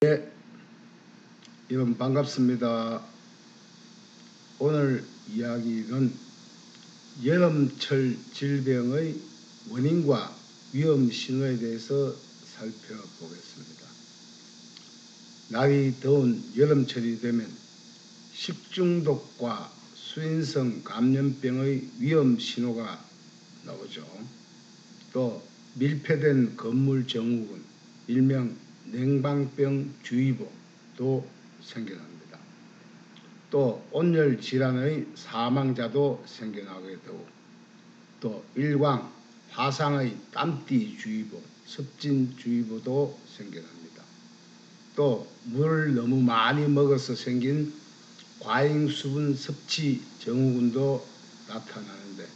네, 여러분 반갑습니다. 오늘 이야기는 여름철 질병의 원인과 위험 신호에 대해서 살펴보겠습니다. 날이 더운 여름철이 되면 식중독과 수인성 감염병의 위험 신호가 나오죠. 또 밀폐된 건물 증후군, 일명 냉방병 주의보도 생겨납니다. 또 온열 질환의 사망자도 생겨나게 되고, 또 일광, 화상의 땀띠 주의보, 습진 주의보도 생겨납니다. 또 물을 너무 많이 먹어서 생긴 과잉수분 섭취 증후군도 나타나는데,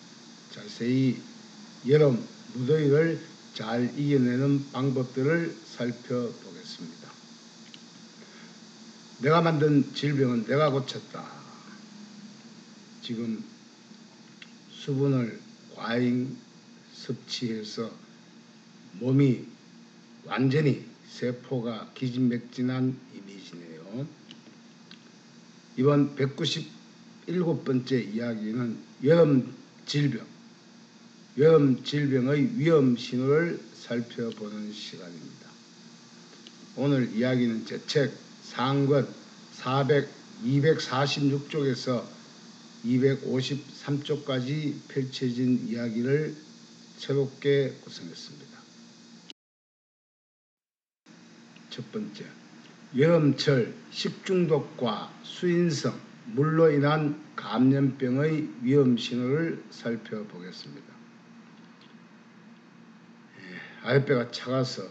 자세히 여름 무더위를 잘 이겨내는 방법들을 살펴보겠습니다. 내가 만든 질병은 내가 고쳤다. 지금 수분을 과잉 섭취해서 몸이 완전히 세포가 기진맥진한 이미지네요. 이번 197번째 이야기는 여름 질병의 위험 신호를 살펴보는 시간입니다. 오늘 이야기는 제 책 상권 246쪽에서 253쪽까지 펼쳐진 이야기를 새롭게 구성했습니다. 첫 번째, 여름철 식중독과 수인성, 물로 인한 감염병의 위험 신호를 살펴보겠습니다. 아랫배가 차가서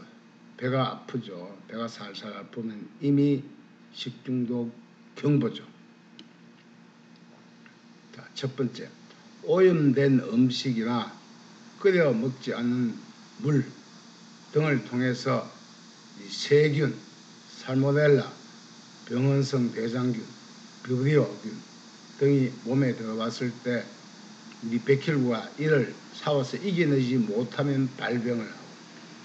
배가 아프죠. 배가 살살 아프면 이미 식중독 경보죠. 자, 첫 번째, 오염된 음식이나 끓여 먹지 않은 물 등을 통해서 세균, 살모넬라, 병원성 대장균, 비브리오균 등이 몸에 들어왔을 때 우리 백혈구가 이를 싸워서 이겨내지 못하면 발병을 하고,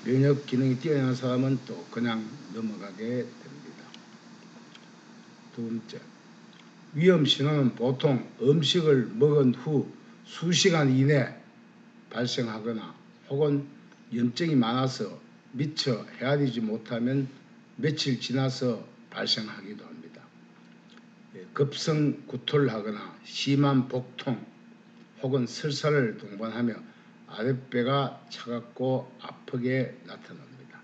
면역 기능이 뛰어난 사람은 또 그냥 넘어가게 됩니다. 두 번째, 위험 신호는 보통 음식을 먹은 후 수시간 이내 발생하거나 혹은 염증이 많아서 미처 헤아리지 못하면 며칠 지나서 발생하기도 합니다. 급성 구토를 하거나 심한 복통 혹은 설사를 동반하며 아랫배가 차갑고 아프게 나타납니다.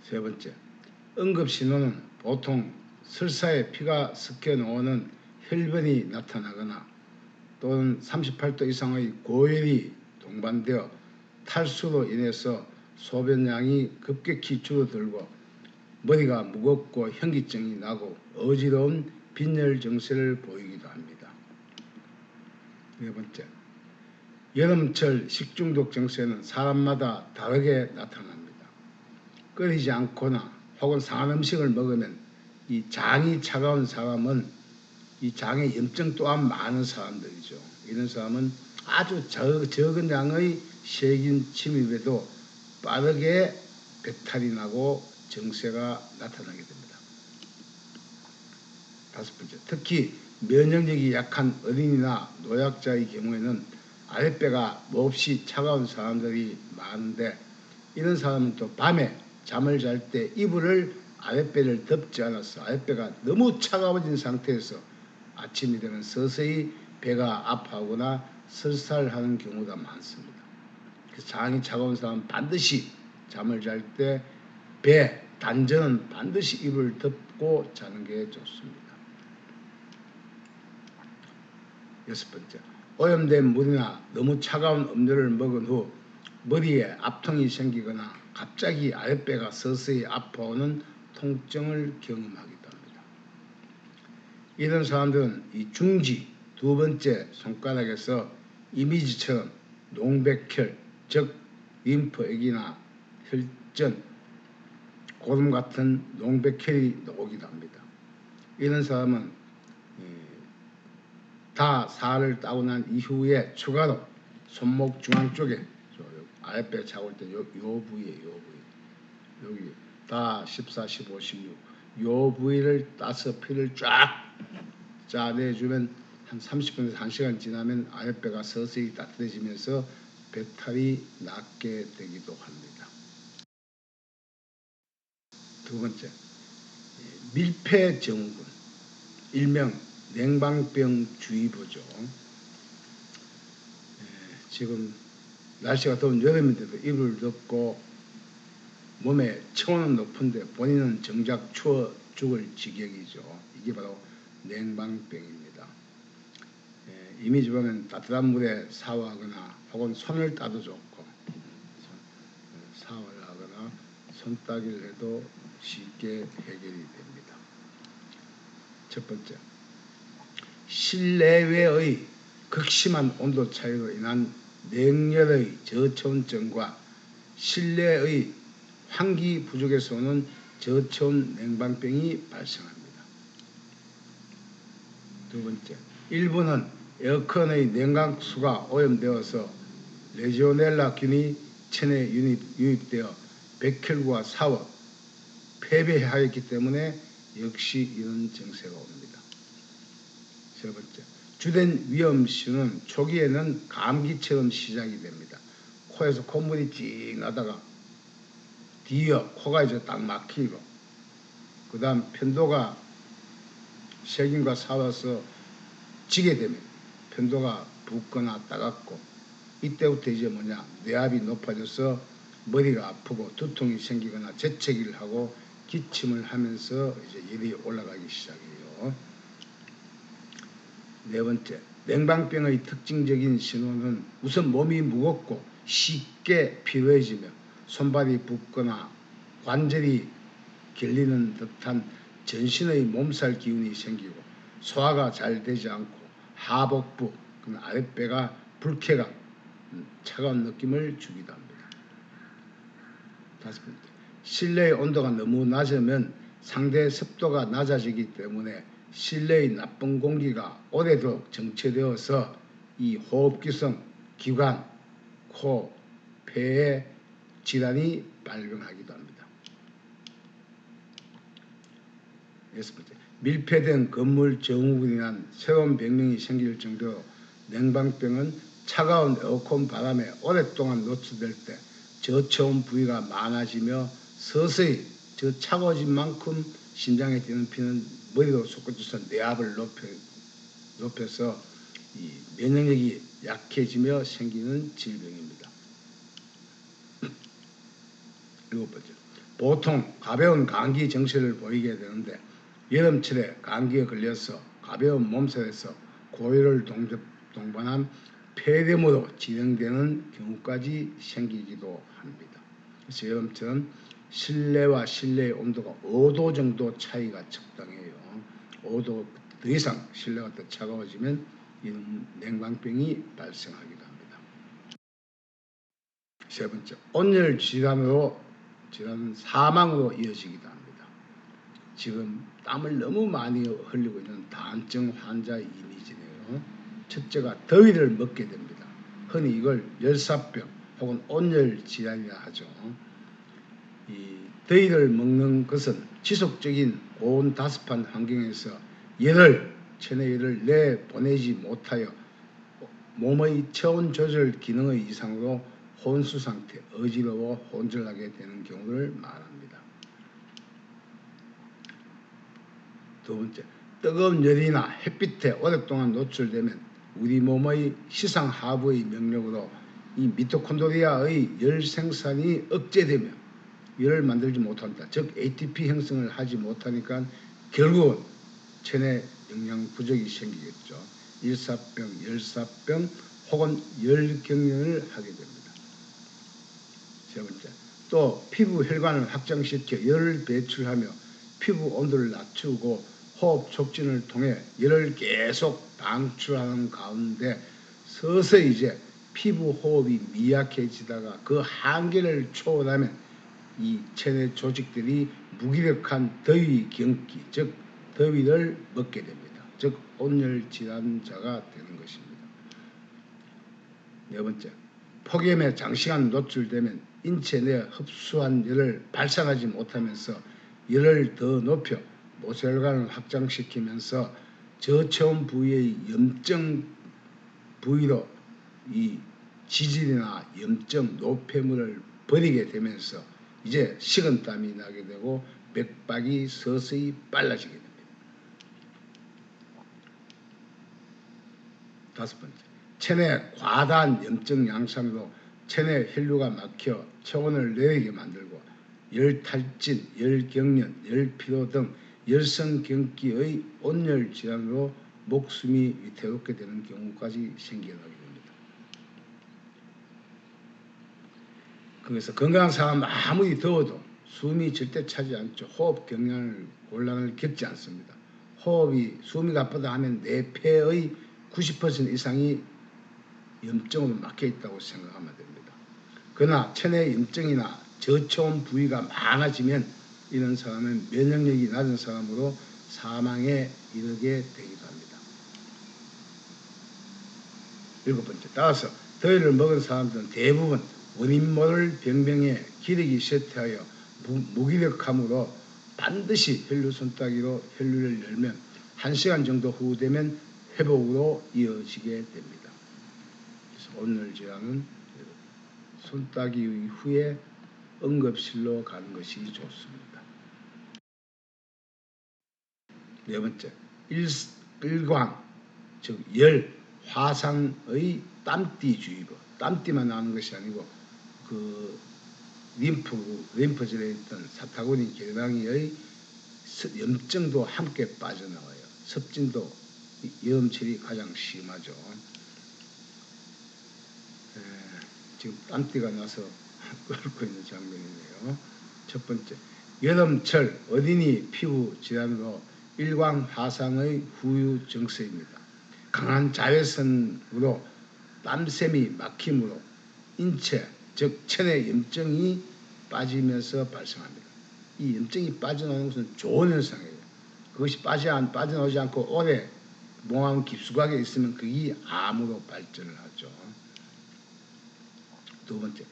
세 번째, 응급신호는 보통 설사에 피가 섞여 나오는 혈변이 나타나거나 또는 38도 이상의 고열이 동반되어 탈수로 인해서 소변량이 급격히 줄어들고 머리가 무겁고 현기증이 나고 어지러운 빈혈 증세를 보이기도 합니다. 네 번째, 여름철 식중독 증세는 사람마다 다르게 나타납니다. 끓이지 않거나 혹은 상한 음식을 먹으면 이 장이 차가운 사람은 이 장에 염증 또한 많은 사람들이죠. 이런 사람은 아주 적은 양의 세균 침입에도 빠르게 배탈이 나고 증세가 나타나게 됩니다. 다섯 번째, 특히 면역력이 약한 어린이나 노약자의 경우에는 아랫배가 몹시 차가운 사람들이 많은데, 이런 사람은 또 밤에 잠을 잘 때 이불을 아랫배를 덮지 않아서 아랫배가 너무 차가워진 상태에서 아침이 되면 서서히 배가 아파하거나 설사를 하는 경우가 많습니다. 그래서 장이 차가운 사람은 반드시 잠을 잘 때 배 단전은 반드시 이불을 덮고 자는 게 좋습니다. 여섯 번째, 오염된 물이나 너무 차가운 음료를 먹은 후 머리에 압통이 생기거나 갑자기 아랫배가 서서히 아파오는 통증을 경험하기도 합니다. 이런 사람들은 이 중지 두 번째 손가락에서 이미지처럼 농백혈, 즉 림프액이나 혈전, 고름 같은 농백혈이 나오기도 합니다. 이런 사람은 다 살을 따고 난 이후에 추가로 손목 중앙 쪽에 아랫배 차올 때 요 부위에 여기 다 14, 15, 16 요 부위를 따서 피를 쫙 짜내주면 한 30분에서 1시간 지나면 아랫배가 서서히 따뜻해지면서 배탈이 낫게 되기도 합니다. 두 번째, 밀폐증후군, 일명 냉방병주의보죠. 지금 날씨가 더운 여름인데도 이불을 덮고 몸에 체온은 높은데 본인은 정작 추워 죽을 지경이죠. 이게 바로 냉방병입니다. 이미지 보면 따뜻한 물에 샤워하거나 혹은 손을 따도 좋고 샤워를 하거나 손 따기를 해도 쉽게 해결이 됩니다. 첫 번째, 실내외의 극심한 온도 차이로 인한 냉열의 저체온증과 실내의 환기 부족에서 오는 저체온 냉방병이 발생합니다. 두 번째, 일부는 에어컨의 냉각수가 오염되어서 레지오넬라균이 체내에 유입되어 백혈구와 샤워, 폐배하였기 때문에 역시 이런 증세가 옵니다. 세 번째, 주된 위험 신호는 초기에는 감기처럼 시작이 됩니다. 코에서 콧물이 찡 나다가 뒤어 코가 이제 딱 막히고, 그 다음 편도가 세균과 싸워서 지게 되면 편도가 붓거나 따갑고, 이때부터 이제 뇌압이 높아져서 머리가 아프고 두통이 생기거나 재채기를 하고 기침을 하면서 이제 열이 올라가기 시작해요. 네 번째, 냉방병의 특징적인 신호는 우선 몸이 무겁고 쉽게 피로해지며 손발이 붓거나 관절이 결리는 듯한 전신의 몸살 기운이 생기고 소화가 잘 되지 않고 하복부, 아랫배가 불쾌감, 차가운 느낌을 주기도 합니다. 다섯 번째, 실내의 온도가 너무 낮으면 상대 습도가 낮아지기 때문에 실내의 나쁜 공기가 오래도록 정체되어서 이 호흡기성 기관, 코, 폐에 질환이 발병하기도 합니다. 여섯 번째, 밀폐된 건물 증후군이 난 새로운 병명이 생길 정도로 냉방병은 차가운 에어컨 바람에 오랫동안 노출될 때 저체온 부위가 많아지며 서서히 저 차가워진 만큼 심장에 뛰는 피는 머리로 솟구쳐서 뇌압을 높여서 이 면역력이 약해지며 생기는 질병입니다. 일곱 번째, 보통 가벼운 감기 증세를 보이게 되는데 여름철에 감기에 걸려서 가벼운 몸살에서 고열을 동반한 폐렴으로 진행되는 경우까지 생기기도 합니다. 그래서 여름철은 실내와 실내의 온도가 5도 정도 차이가 적당해요. 5도 더 이상 실내가 더 차가워지면 이런 냉방병이 발생하기도 합니다. 세 번째, 온열 질환은 사망으로 이어지기도 합니다. 지금 땀을 너무 많이 흘리고 있는 다한증 환자의 이미지네요. 첫째가 더위를 먹게 됩니다. 흔히 이걸 열사병 혹은 온열 질환이라 하죠. 이 더위를 먹는 것은 지속적인 고온다습한 환경에서 체내 열을 내보내지 못하여 몸의 체온 조절 기능의 이상으로 혼수 상태, 어지러워 혼절하게 되는 경우를 말합니다. 두 번째, 뜨거운 열이나 햇빛에 오랫동안 노출되면 우리 몸의 시상 하부의 명령으로 이 미토콘드리아의 열 생산이 억제되며 열을 만들지 못한다. 즉 ATP 형성을 하지 못하니까 결국은 체내 영양 부족이 생기겠죠. 일사병, 열사병 혹은 열경련을 하게 됩니다. 세 번째, 또 피부 혈관을 확장시켜 열을 배출하며 피부 온도를 낮추고 호흡 촉진을 통해 열을 계속 방출하는 가운데 서서히 이제 피부 호흡이 미약해지다가 그 한계를 초월하면 이 체내 조직들이 무기력한 더위 경기, 즉 더위를 먹게 됩니다. 즉 온열 질환자가 되는 것입니다. 네 번째, 폭염에 장시간 노출되면 인체 내 흡수한 열을 발산하지 못하면서 열을 더 높여 모세혈관을 확장시키면서 저체온 부위의 염증 부위로 이 지질이나 염증, 노폐물을 버리게 되면서 이제 식은땀이 나게 되고 맥박이 서서히 빨라지게 됩니다. 5번째, 체내 과다한 염증 양상으로 체내 혈류가 막혀 체온을 내리게 만들고 열탈진, 열경련, 열피로 등 열성경기의 온열 질환으로 목숨이 위태롭게 되는 경우까지 생겨나게 됩니다. 그래서 건강한 사람은 아무리 더워도 숨이 절대 차지 않죠. 호흡 곤란을 겪지 않습니다. 숨이 가쁘다 하면 내 폐의 90% 이상이 염증으로 막혀 있다고 생각하면 됩니다. 그러나 체내 염증이나 저체온 부위가 많아지면 이런 사람은 면역력이 낮은 사람으로 사망에 이르게 되기도 합니다. 7번째, 따라서 더위를 먹은 사람들은 대부분 원인 모를 병명에 기력이 쇠퇴하여 무기력함으로 반드시 혈류 손따기로 혈류를 열면 1시간 정도 후 되면 회복으로 이어지게 됩니다. 그래서 온열 질환은 손따기 후에 응급실로 가는 것이 좋습니다. 4번째, 일광, 즉 열, 화상의 땀띠주의보. 땀띠만 나는 것이 아니고 그 림프절에 있던 사타구니 결방의 염증도 함께 빠져나와요. 섭진도 여름철이 가장 심하죠. 지금 땀띠가 나서 끓고 있는 장면이네요. 첫 번째, 여름철 어린이 피부 질환으로 일광 화상의 후유 증세입니다. 강한 자외선으로 땀샘이 막힘으로 인체, 즉 체내 염증이 빠지면서 발생합니다. 이 염증이 빠져나오는 것은 좋은 현상이에요. 그것이 빠져나오지 않고 오래 몸 깊숙하게 있으면 그게 암으로 발전을 하죠. 2번째,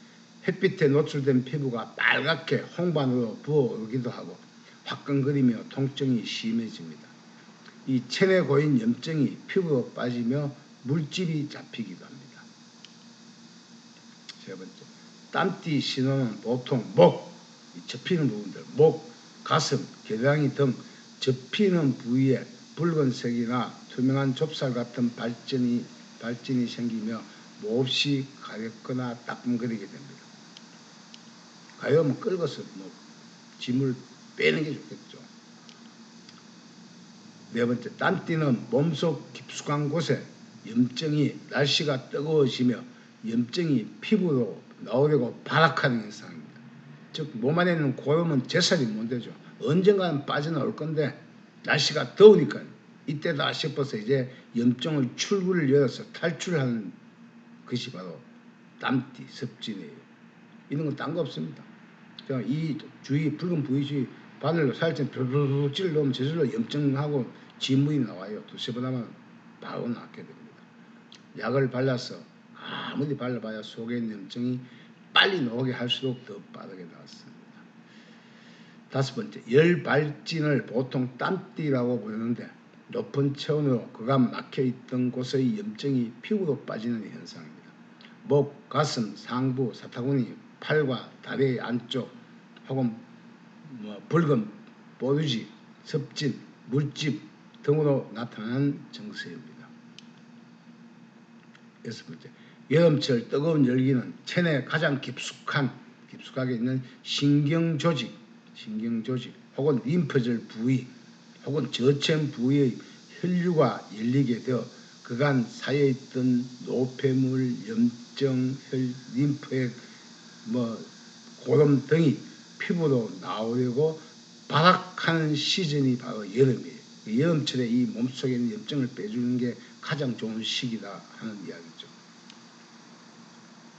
햇빛에 노출된 피부가 빨갛게 홍반으로 부어오르기도 하고 화끈거리며 통증이 심해집니다. 이 체내 고인 염증이 피부로 빠지며 물집이 잡히기도 합니다. 3번째, 땀띠 신호는 보통 목, 접히는 부분들, 목, 가슴, 겨드랑이 등 접히는 부위에 붉은색이나 투명한 좁쌀 같은 발진이 생기며 몹시 가렵거나 따끔거리게 됩니다. 가려우면 긁어서 짐을 빼는 게 좋겠죠. 4번째, 땀띠는 몸속 깊숙한 곳에 염증이 날씨가 뜨거워지며 염증이 피부로 나오려고 발악하는 현상입니다. 즉 몸 안에 있는 고염은 제살이 못 되죠. 언젠가는 빠져나올 건데 날씨가 더우니까 이때다 싶어서 이제 염증을 출구를 열어서 탈출하는 것이 바로 땀띠, 섭진이에요. 이런 건 딴 거 없습니다. 이 주위 붉은 부위 주위 바늘로 살짝 벼르르 찔러 놓으면 저절로 염증하고 진물이 나와요. 2-3번 하면 바로 낫게 됩니다. 약을 발라서 아무리 발라봐야 속에 있는 염증이 빨리 나오게 할수록 더 빠르게 나왔습니다. 5번째, 열 발진을 보통 땀띠라고 부르는데 높은 체온으로 그간 막혀있던 곳의 염증이 피부로 빠지는 현상입니다. 목, 가슴, 상부, 사타구니, 팔과 다리 안쪽 혹은 붉은 뽀루지, 섭진, 물집 등으로 나타나는 증세입니다. 6번째, 여름철 뜨거운 열기는 체내에 가장 깊숙하게 있는 신경조직 혹은 림프절 부위 혹은 저체온 부위의 혈류가 열리게 되어 그간 쌓여있던 노폐물, 염증, 림프액, 고름 등이 피부로 나오려고 발악하는 시즌이 바로 여름이에요. 여름철에 이 몸속에 있는 염증을 빼주는 게 가장 좋은 시기다 하는 이야기죠.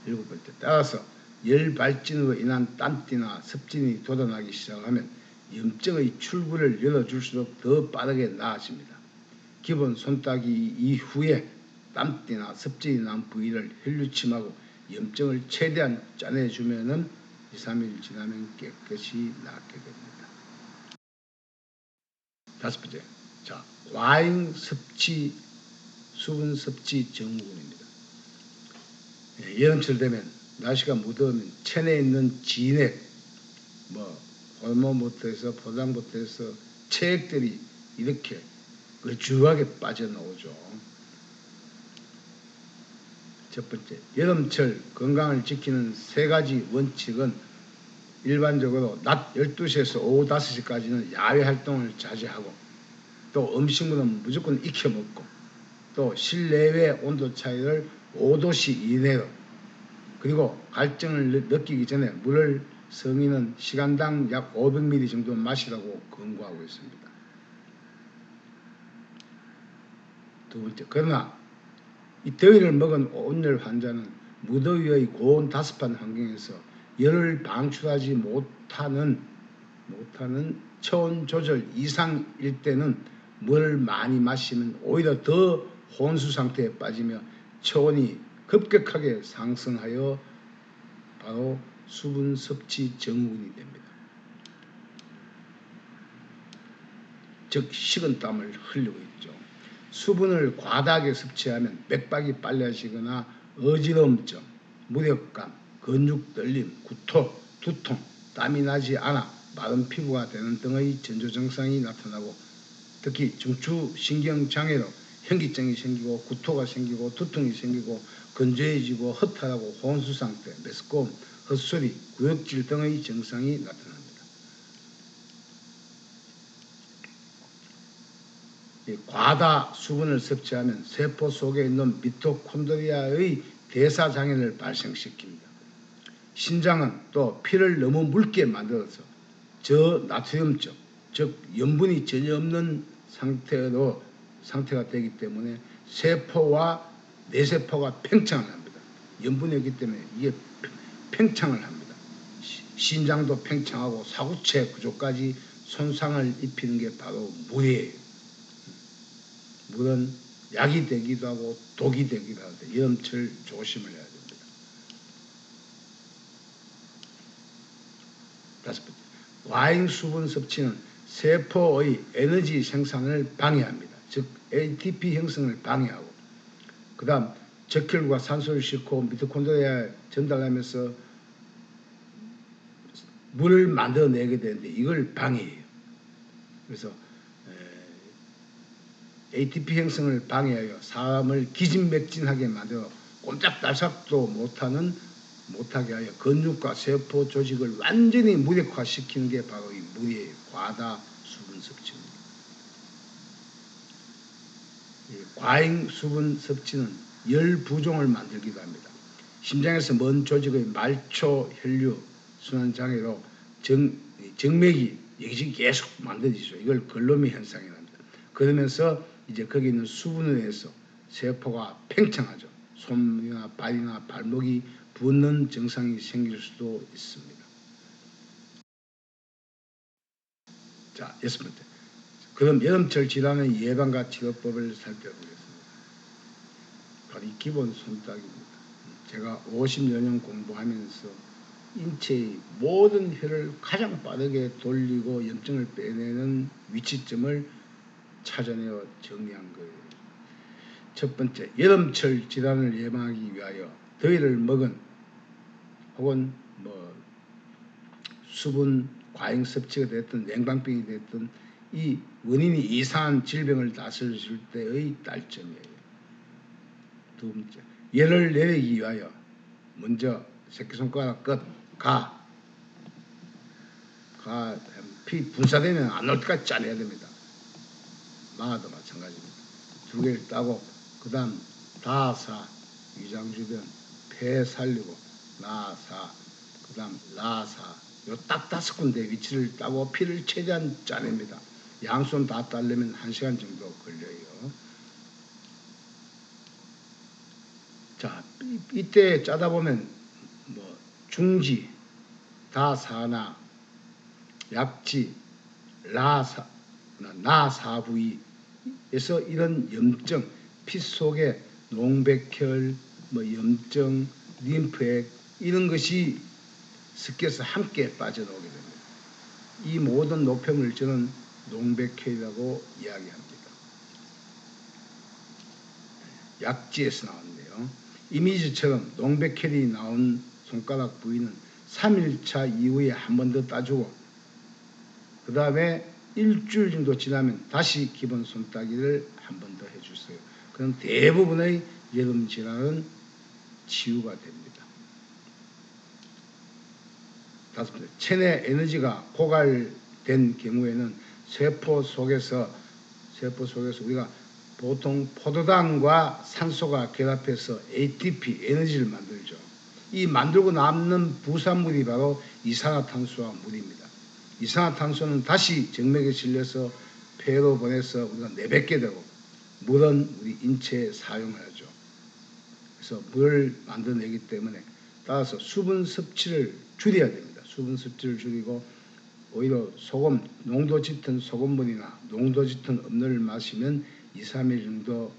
7번째, 따라서 열 발진으로 인한 땀띠나 습진이 돋아나기 시작하면 염증의 출구를 열어줄수록 더 빠르게 나아집니다. 기본 손따기 이후에 땀띠나 습진이 난 부위를 혈류침하고 염증을 최대한 짜내주면은 2, 3일 지나면 깨끗이 낫게 됩니다. 다섯 번째, 자, 과잉 섭취, 수분 섭취 증후군입니다. 여름철 되면 날씨가 무더우면 체내에 있는 진액, 호르몬부터 해서 포장부터 해서 체액들이 이렇게 걸쭉하게 빠져나오죠. 첫 번째, 여름철 건강을 지키는 세 가지 원칙은 일반적으로 낮 12시에서 오후 5시까지는 야외 활동을 자제하고, 또 음식물은 무조건 익혀 먹고, 또 실내외 온도 차이를 5도씨 이내로, 그리고 갈증을 느끼기 전에 물을 성인은 시간당 약 500ml 정도 마시라고 권고하고 있습니다. 두 번째, 그러나 이 더위를 먹은 온열 환자는 무더위의 고온 다습한 환경에서 열을 방출하지 못하는 체온 조절 이상일 때는 물을 많이 마시면 오히려 더 혼수 상태에 빠지며 체온이 급격하게 상승하여 바로 수분 섭취 증후군이 됩니다. 즉 식은땀을 흘리고 있죠. 수분을 과다하게 섭취하면 맥박이 빨라지거나 어지러움증, 무력감, 근육 떨림, 구토, 두통, 땀이 나지 않아 마른 피부가 되는 등의 전조 증상이 나타나고, 특히 중추신경장애로 현기증이 생기고 구토가 생기고 두통이 생기고 건조해지고 허탈하고 혼수상태, 메스꺼움, 헛소리, 구역질 등의 증상이 나타납니다. 과다 수분을 섭취하면 세포 속에 있는 미토콘드리아의 대사장애를 발생시킵니다. 신장은 또 피를 너무 묽게 만들어서 저나트륨증, 즉 염분이 전혀 없는 상태가 되기 때문에 세포와 뇌세포가 팽창을 합니다. 염분이 없기 때문에 이게 팽창을 합니다. 신장도 팽창하고 사구체 구조까지 손상을 입히는 게 바로 물이에요. 물은 약이 되기도 하고 독이 되기도 하는데 여름철 조심을 해야 됩니다. 다섯 번째, 과잉 수분 섭취는 세포의 에너지 생산을 방해합니다. 즉 ATP 형성을 방해하고, 그 다음 적혈과 산소를 싣고 미토콘드리아에 전달하면서 물을 만들어내게 되는데 이걸 방해해요. 그래서 ATP 형성을 방해하여 사람을 기진맥진하게 만들어 꼼짝달싹도 못하게 하여 근육과 세포 조직을 완전히 무력화시키는 게 바로 이 물의 과다 수분 섭취입니다. 과잉 수분 섭취는 열 부종을 만들기도 합니다. 심장에서 먼 조직의 말초 혈류 순환 장애로 정맥이 여기저기 계속 만들어지죠. 이걸 글로미 현상이랍니다. 그러면서 이제 거기 있는 수분에 의해서 세포가 팽창하죠. 손이나 발이나 발목이 붓는 증상이 생길 수도 있습니다. 자, 여섯 번째. 그럼 여름철 질환의 예방과 치료법을 살펴보겠습니다. 바로 이 기본 손딱입니다. 제가 50여 년 공부하면서 인체의 모든 혈을 가장 빠르게 돌리고 염증을 빼내는 위치점을 찾아내어 정리한 거예요. 첫 번째, 여름철 질환을 예방하기 위하여 더위를 먹은 혹은 수분 과잉 섭취가 됐든 냉방병이 됐든 이 원인이 이상한 질병을 다스릴 때의 딸점이에요. 두 번째, 열을 내리기 위하여 먼저 새끼손가락 끝, 피 분사되면 안 나올 때까지 짜내야 됩니다. 마도 마찬가지입니다. 두 개를 따고 그 다음 다사, 위장 주변, 폐 살리고 나사, 그 다음 라사, 요 딱 5군데 위치를 따고 피를 최대한 짜냅니다. 양손 다 따려면 1시간 정도 걸려요. 자, 이때 짜다 보면 중지, 다사나, 약지, 나사 부위에서 이런 염증, 피 속에 농백혈, 염증, 림프액 이런 것이 섞여서 함께 빠져나오게 됩니다. 이 모든 노폐물질은 농백혈이라고 이야기합니다. 약지에서 나왔는데요. 이미지처럼 농백혈이 나온 손가락 부위는 3일차 이후에 한 번 더 따주고 그 다음에 일주일 정도 지나면 다시 기본 손따기를 한 번 더 해주세요. 그럼 대부분의 여름 질환은 치유가 됩니다. 다섯 번째, 체내 에너지가 고갈된 경우에는 세포 속에서 우리가 보통 포도당과 산소가 결합해서 ATP, 에너지를 만들죠. 이 만들고 남는 부산물이 바로 이산화탄소와 물입니다. 이산화탄소는 다시 정맥에 실려서 폐로 보내서 우리가 내뱉게 되고 물은 우리 인체에 사용하죠. 그래서 물을 만들어내기 때문에 따라서 수분 섭취를 줄여야 됩니다. 수분 섭취를 줄이고 오히려 소금, 농도 짙은 소금물이나 농도 짙은 음료를 마시면 2, 3일 정도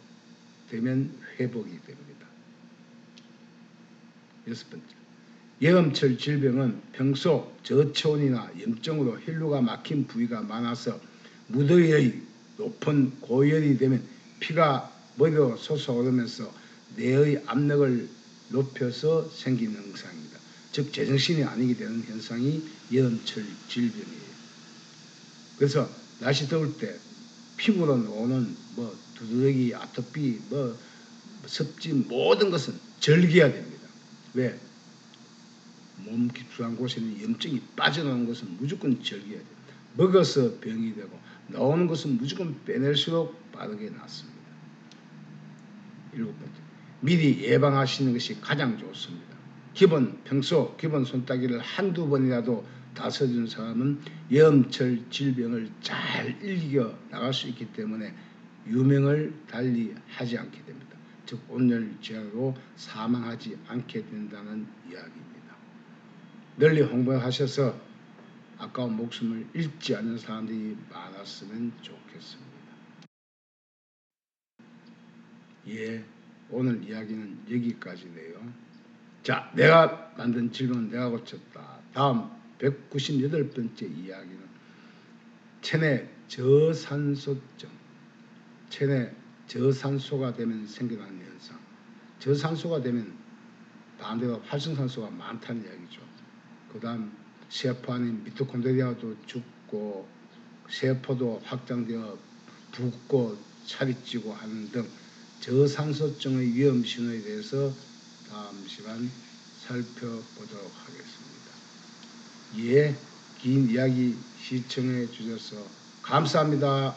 되면 회복이 됩니다. 여섯 번째, 여름철 질병은 평소 저체온이나 염증으로 혈류가 막힌 부위가 많아서 무더위의 높은 고열이 되면 피가 머리로 솟아오르면서 뇌의 압력을 높여서 생기는 현상입니다. 즉 제정신이 아니게 되는 현상이 여름철 질병이에요. 그래서 날씨 더울 때 피부로 나오는 두드러기, 아토피, 습지 모든 것은 절개해야 됩니다. 왜? 몸 깊숙한 곳에는 염증이 빠져나오는 것은 무조건 절개해야 됩니다. 먹어서 병이 되고 나오는 것은 무조건 빼낼수록 빠르게 낫습니다. 일곱 번째, 미리 예방하시는 것이 가장 좋습니다. 평소 기본 손따기를 한두 번이라도 다쳐준 사람은 여름철 질병을 잘 이겨 나갈 수 있기 때문에 유명을 달리 하지 않게 됩니다. 즉 온열 질환으로 사망하지 않게 된다는 이야기입니다. 널리 홍보하셔서 아까운 목숨을 잃지 않는 사람들이 많았으면 좋겠습니다. 예, 오늘 이야기는 여기까지네요. 자, 내가 만든 질문은 내가 고쳤다. 다음 198번째 이야기는 체내 저산소증, 체내 저산소가 되면 생겨나는 현상. 저산소가 되면 반대로 활성산소가 많다는 이야기죠. 그 다음 세포 안에 미토콘드리아도 죽고 세포도 확장되어 붓고 살이 찌고 하는 등 저산소증의 위험 신호에 대해서 다음 시간 살펴보도록 하겠습니다. 예, 긴 이야기 시청해 주셔서 감사합니다.